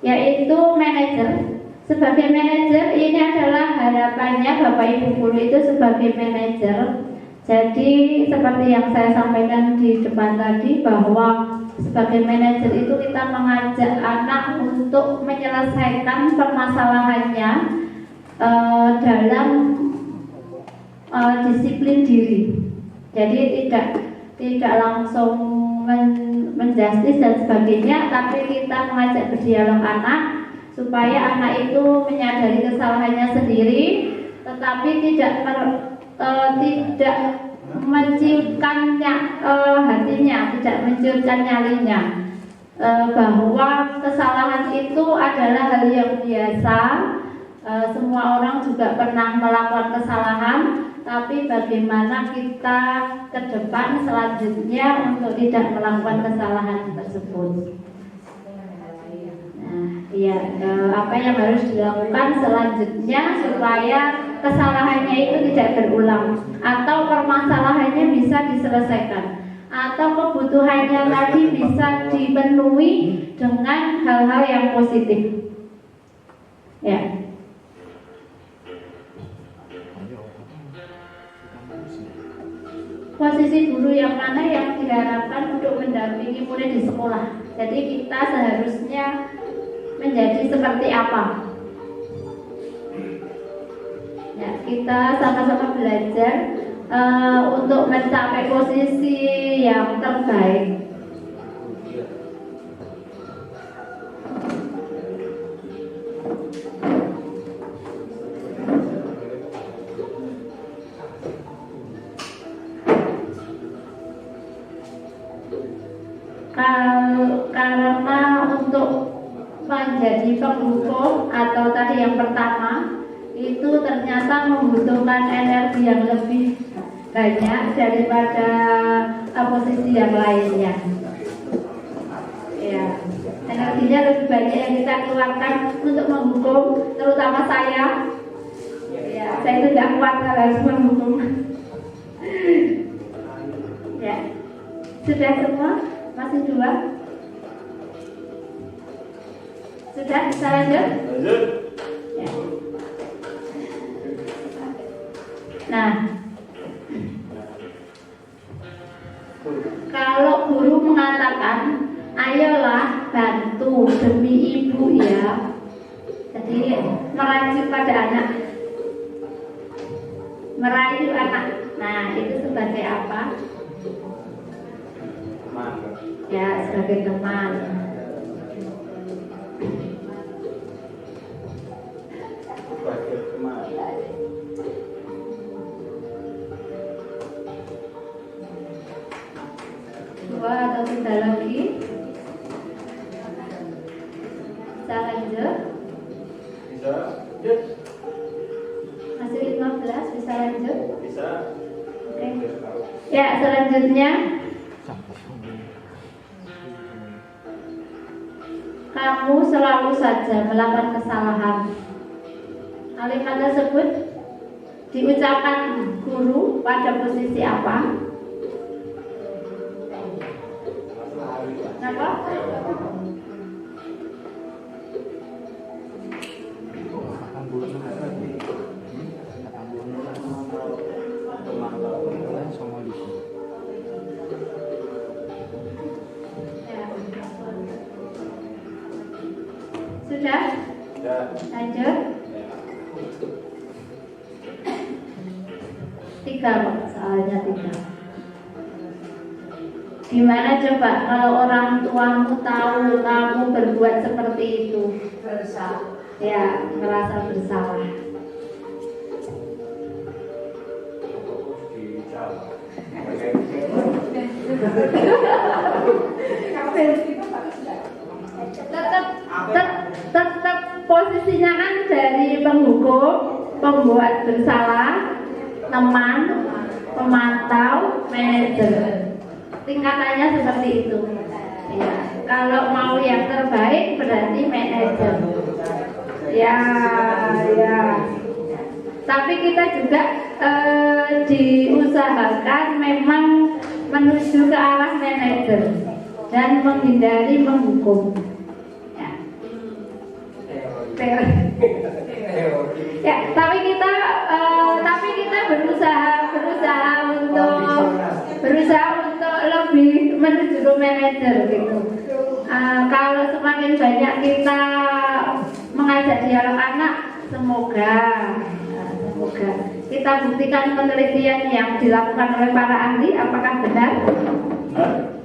yaitu manajer. Sebagai manajer ini adalah harapannya Bapak Ibu guru itu sebagai manajer. Jadi seperti yang saya sampaikan di depan tadi, bahwa sebagai manajer itu kita mengajak anak untuk menyelesaikan permasalahannya dalam disiplin diri. Jadi tidak langsung menjustis dan sebagainya, tapi kita mengajak berdialog anak supaya anak itu menyadari kesalahannya sendiri, tetapi tidak menciutkannya hatinya, tidak menciutkan nyalinya, bahwa kesalahan itu adalah hal yang biasa. Semua orang juga pernah melakukan kesalahan, tapi bagaimana kita ke depan selanjutnya untuk tidak melakukan kesalahan tersebut. Nah, ya, apa yang harus dilakukan selanjutnya supaya kesalahannya itu tidak berulang, atau permasalahannya bisa diselesaikan, atau kebutuhannya tadi bisa dipenuhi dengan hal-hal yang positif. Ya. Posisi guru yang mana yang diharapkan untuk mendampingi murid di sekolah. Jadi kita seharusnya menjadi seperti apa? Ya, kita sama-sama belajar untuk mencapai posisi yang terbaik. Karena untuk menjadi penghukum atau tadi yang pertama itu ternyata membutuhkan energi yang lebih banyak daripada posisi yang lainnya. Ya, energinya lebih banyak yang kita keluarkan untuk menghukum, terutama saya. Ya, saya itu tidak kuat kalau harus menghukum. Ya, sudah semua? Masih dua? Sudah, bisa lanjut? Ya. Nah, kalau guru mengatakan, ayolah bantu demi ibu ya, jadi merayu pada anak, merayu anak. Nah, itu sebagai apa? Ya, sebagai teman. Dua atau tiga lagi? Bisa lanjut? Bisa. Masih 15, bisa lanjut? Bisa. Oke. Ya, selanjutnya kamu selalu saja melakukan kesalahan. Kalimat tersebut diucapkan guru pada posisi apa? Kenapa? Sudah? Lanjut. 3 kok. soalnya tidak. Gimana coba kalau orang tuamu tahu kamu berbuat seperti itu? Bersalah. Ya, merasa bersalah. Tetap posisinya kan dari penghukum, pembuat bersalah, teman, pemantau, manajer. Tingkatannya seperti itu. Ya, kalau mau yang terbaik berarti manajer. Ya. Tapi kita juga diusahakan memang menuju ke arah manajer dan menghindari menghukum. Ya, tapi kita berusaha untuk lebih menuju ke manajer gitu. Kalau semakin banyak kita mengajak dialog anak, semoga kita buktikan penelitian yang dilakukan oleh para ahli apakah benar?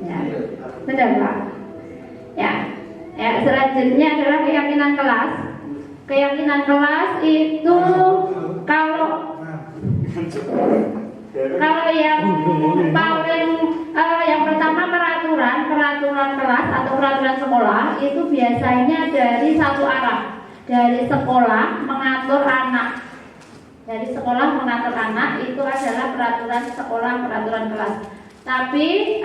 Ya, benar Pak. Ya, selanjutnya adalah keyakinan kelas. Keyakinan kelas itu kalau yang paling yang pertama peraturan kelas atau peraturan sekolah itu biasanya dari satu arah, dari sekolah mengatur anak. Dari sekolah mengatur anak itu adalah peraturan sekolah, peraturan kelas. Tapi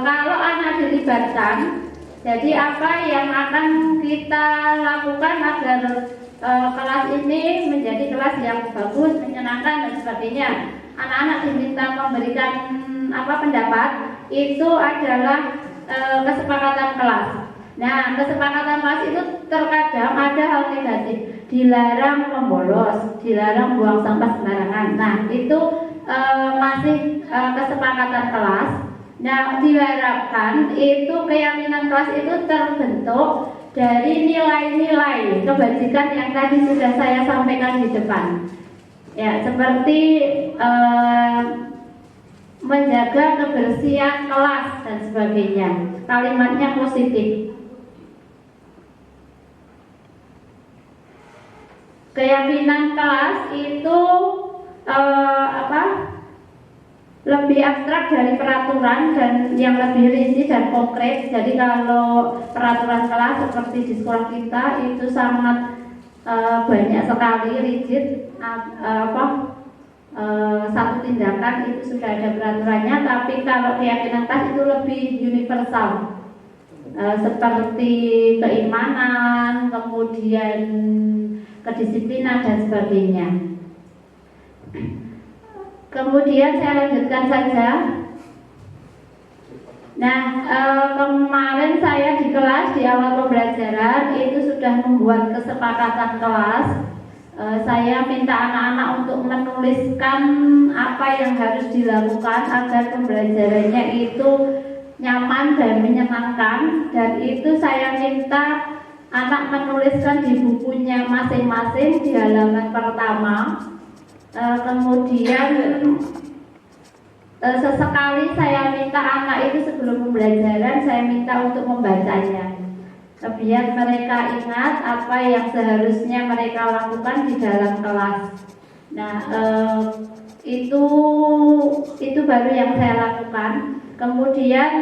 kalau anak dilibatkan, jadi apa yang akan kita lakukan agar kelas ini menjadi kelas yang bagus, menyenangkan dan sebagainya. Anak-anak diminta memberikan pendapat, itu adalah kesepakatan kelas. Nah, kesepakatan kelas itu terkadang ada hal negatif, dilarang membolos, dilarang buang sampah sembarangan. Nah, itu masih kesepakatan kelas. Nah, diharapkan itu keyakinan kelas itu terbentuk dari nilai-nilai kebajikan yang tadi sudah saya sampaikan di depan. Ya, seperti menjaga kebersihan kelas dan sebagainya. Kalimatnya positif. Keyakinan kelas itu lebih abstrak dari peraturan dan yang lebih rinci dan konkret. Jadi kalau peraturan kelas seperti di sekolah kita itu sangat banyak sekali rigid, satu tindakan itu sudah ada peraturannya. Tapi kalau keyakinan kelas itu lebih universal, seperti keimanan, kemudian kedisiplinan dan sebagainya. Kemudian saya lanjutkan saja. Nah, kemarin saya di kelas di awal pembelajaran itu sudah membuat kesepakatan kelas. Saya minta anak-anak untuk menuliskan apa yang harus dilakukan agar pembelajarannya itu nyaman dan menyenangkan. Dan itu saya minta anak menuliskan di bukunya masing-masing di halaman pertama. Kemudian sesekali saya minta anak itu sebelum pembelajaran saya minta untuk membacanya, biar mereka ingat apa yang seharusnya mereka lakukan di dalam kelas. Nah, itu baru yang saya lakukan. Kemudian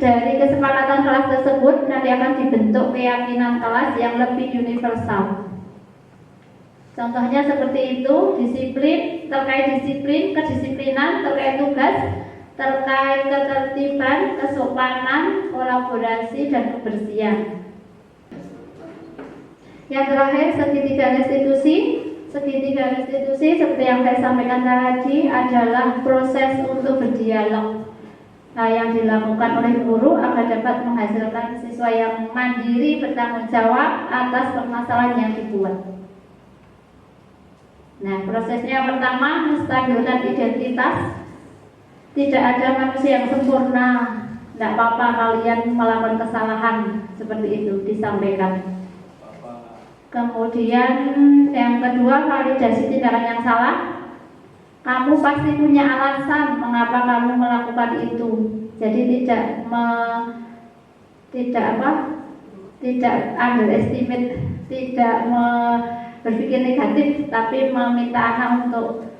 dari kesepakatan kelas tersebut nanti akan dibentuk keyakinan kelas yang lebih universal. Contohnya seperti itu, disiplin, terkait disiplin, kedisiplinan, terkait tugas, terkait ketertiban, kesopanan, kolaborasi, dan kebersihan. Yang terakhir, segitiga restitusi. Segitiga restitusi seperti yang saya sampaikan tadi adalah proses untuk berdialog yang dilakukan oleh guru agar dapat menghasilkan siswa yang mandiri, bertanggung jawab atas permasalahan yang dibuat. Nah, prosesnya yang pertama menstabilkan identitas. Tidak ada manusia yang sempurna. Tidak apa-apa kalian melakukan kesalahan, seperti itu disampaikan. Kemudian yang kedua, validasi tindakan yang salah. kamu pasti punya alasan mengapa kamu melakukan itu. Jadi tidak underestimate, tidak berpikir negatif, tapi meminta anak untuk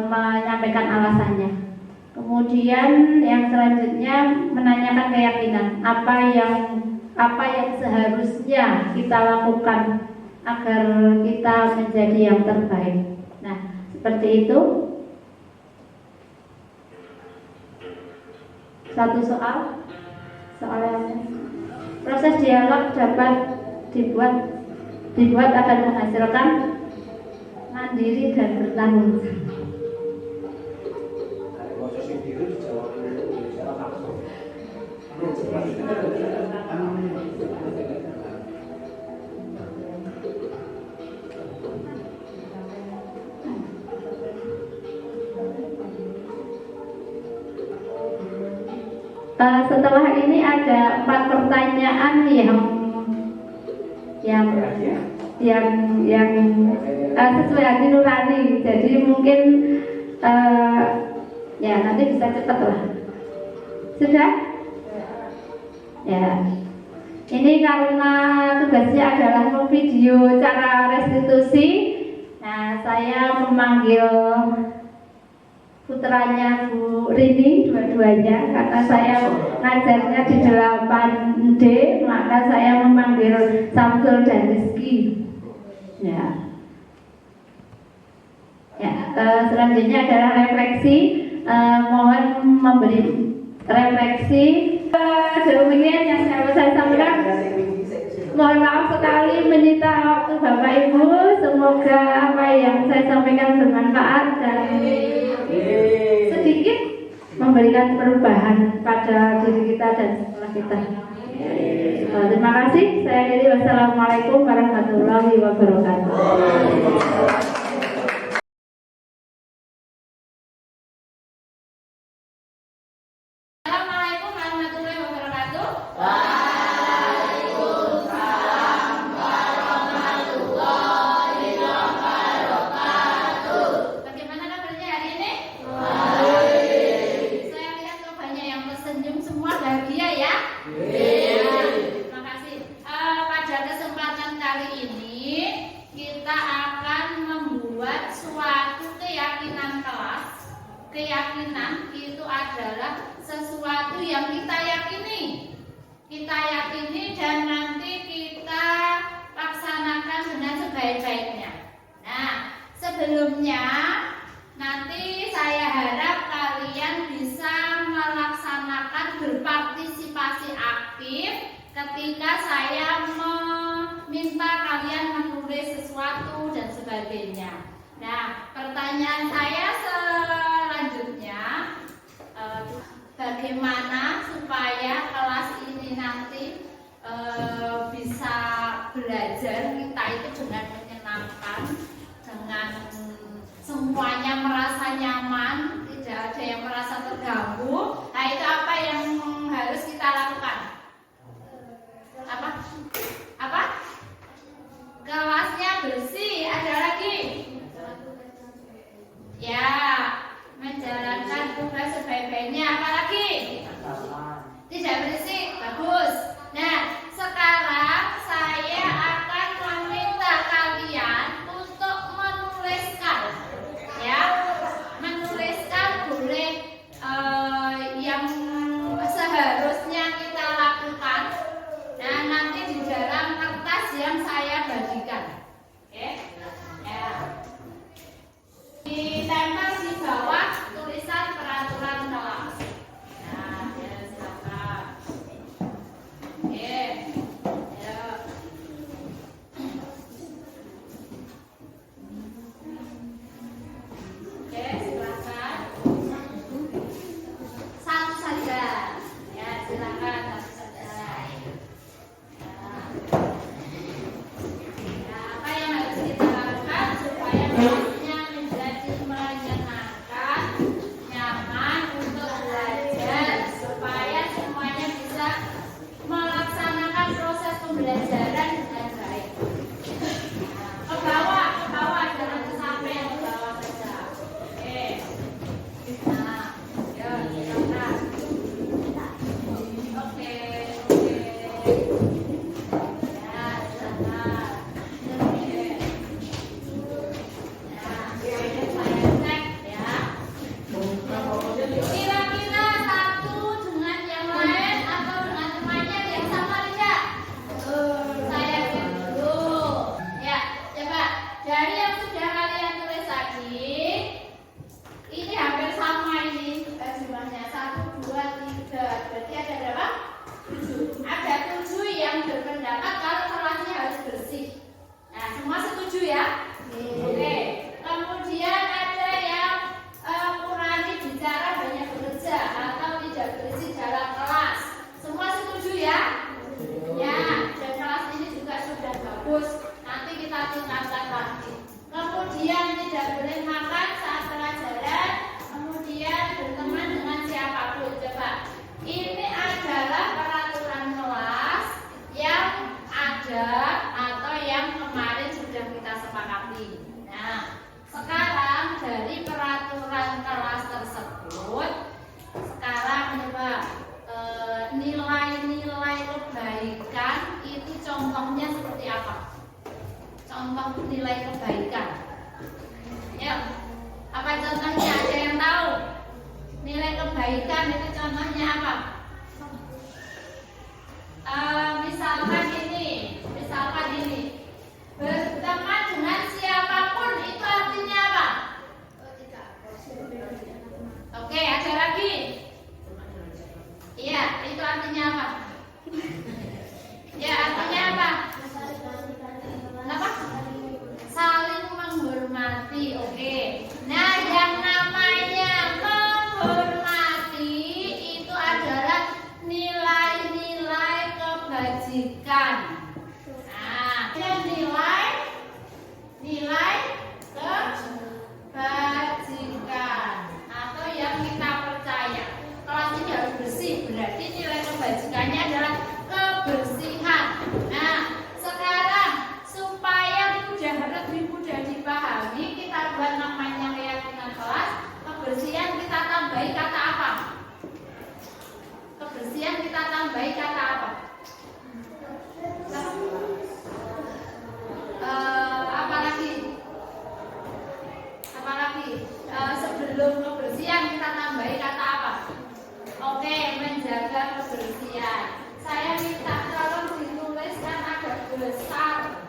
menyampaikan alasannya. Kemudian yang selanjutnya menanyakan keyakinan, apa yang seharusnya kita lakukan agar kita menjadi yang terbaik. Nah, seperti itu. Satu soal yang proses dialog dapat dibuat akan menghasilkan mandiri dan bertanggung jawab. Setelah ini ada 4 pertanyaan yang sesuai hati nurani. Jadi mungkin ya nanti bisa cepat lah. Sudah? Ya. Ini karena tugasnya adalah memvideo cara restitusi. Nah, saya memanggil putranya Bu Rini dua-duanya karena saya ngajarnya di 8D, maka saya memanggil Samsul dan Rizky. Ya. Selanjutnya adalah refleksi. Mohon memberi refleksi. Demikian yang saya sampaikan. Mohon maaf sekali menyita waktu Bapak Ibu. Semoga apa yang saya sampaikan bermanfaat dan sedikit memberikan perubahan pada diri kita dan sekolah kita. Terima kasih. Saya akhiri. Wassalamualaikum warahmatullahi wabarakatuh. Assalamualaikum warahmatullahi wabarakatuh. Bagaimana kabarnya hari ini? Saya lihat kok banyak yang tersenyum, semua bahagia ya. Terima kasih. Pada kesempatan kali ini kita akan membuat suatu keyakinan kelas. Keyakinan itu adalah sesuatu yang kita yakini. Kita yakini dan nanti kita laksanakan dengan sebaik-baiknya. Nah, sebelumnya nanti saya harap kalian bisa melaksanakan berpartisipasi aktif ketika saya meminta kalian menulis sesuatu dan sebagainya. Nah, pertanyaan saya selanjutnya, bagaimana supaya kelas ini nanti bisa belajar kita itu dengan menyenangkan, dengan semuanya merasa nyaman, tidak ada yang merasa terganggu. Nah, itu apa yang harus kita lakukan? Apa? Kelasnya bersih. Ada lagi? Ya, menjalankan tugas sebaik-baiknya. Apa lagi? Tidak berisik. Bagus. Nah, sekarang saya akan meminta kalian untuk menuliskan, ya, menuliskan boleh yang seharusnya kita lakukan berikan itu contohnya seperti apa? Contoh nilai kebaikan. Ya, apa contohnya? Ada yang tahu? Nilai kebaikan itu contohnya apa? Misalkan ini, berteman dengan siapapun itu artinya apa? Oke, ada lagi. Iya, itu artinya apa? Ya, artinya apa? Apa? Saling menghormati. Oke. Nah, yang namanya menghormati itu adalah nilai-nilai kebajikan. Nah, nilai kebajikan atau yang kita percaya. Kelas ini harus bersih, berarti nilai kebajikannya adalah kebersihan. Nah, sekarang supaya lebih mudah dipahami, kita buat namanya keyakinan kelas. Kebersihan kita tambahi kata apa? Kebersihan kita tambahi kata apa? Apalagi sebelum kebersihan kita tambahi kata apa? Oke, menjaga kebersihan. Saya minta tolong dituliskan agak besar.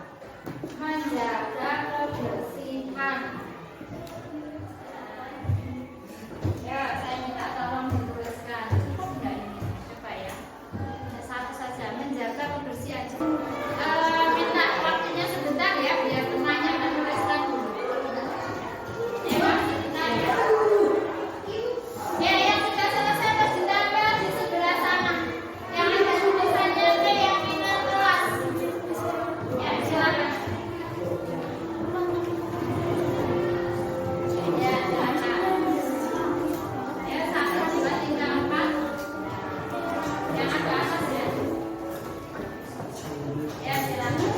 Menjaga kebersihan. Ya, saya minta tolong dituliskan. Cukup enggak ini? Coba ya. Satu saja, menjaga kebersihan. Minta waktunya sebentar ya, biar temannya menuliskan dulu. Ya, sebentar ya. Ya, yang sudah selesai harus ditempel di sebelah sana. Yang ada tulisannya keyakinan kelas. Ya, silakan. Ya, silakan. Ya, 1, 2, 3, 4. Yang ada atas ya. Ya, silakan.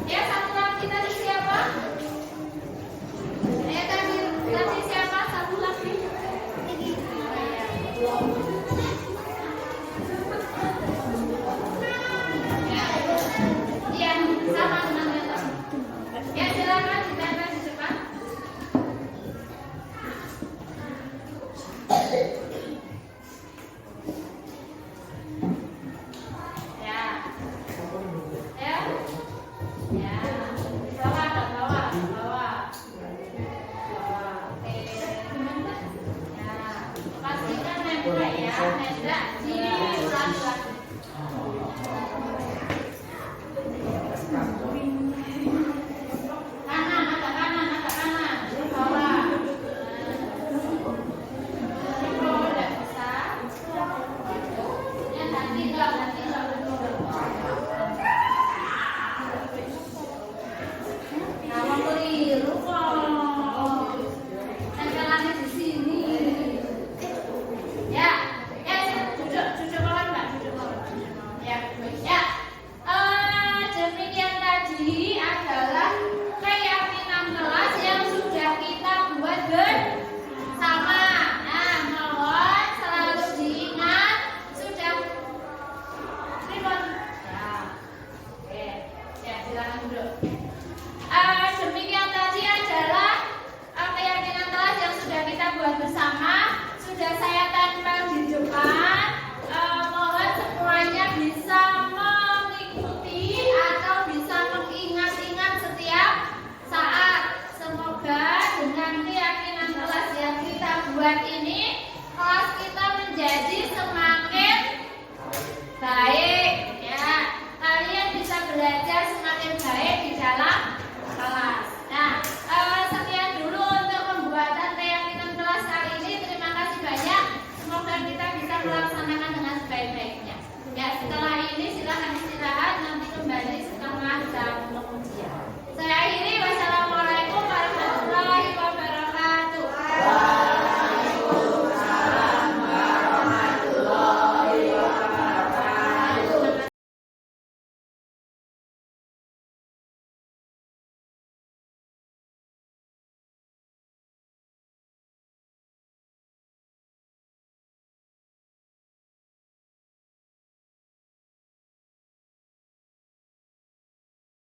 Ya, satu lagi tadi siapa? Tadi siapa? Satu lagi. Ya, sama dengan yang tadi. Ya, silakan ditempel di depan. Ya. Ya. Ya. Bawah. Oke. Ya. Pastikan nempel ya, nempel diulangi lagi. Kanan, agak kanan. Bawah. Kalau udah bisa. Ya, nanti dong. Nah, keliru kok. Tempelannya di sini. Ya, duduk bawah Mbak, duduk bawah. Ya. Demikian tadi adalah keyakinan kelas yang sudah kita buat bersama. Nah, mohon selalu diingat sudah. Ya, oke. Ya, silakan duduk. Demikian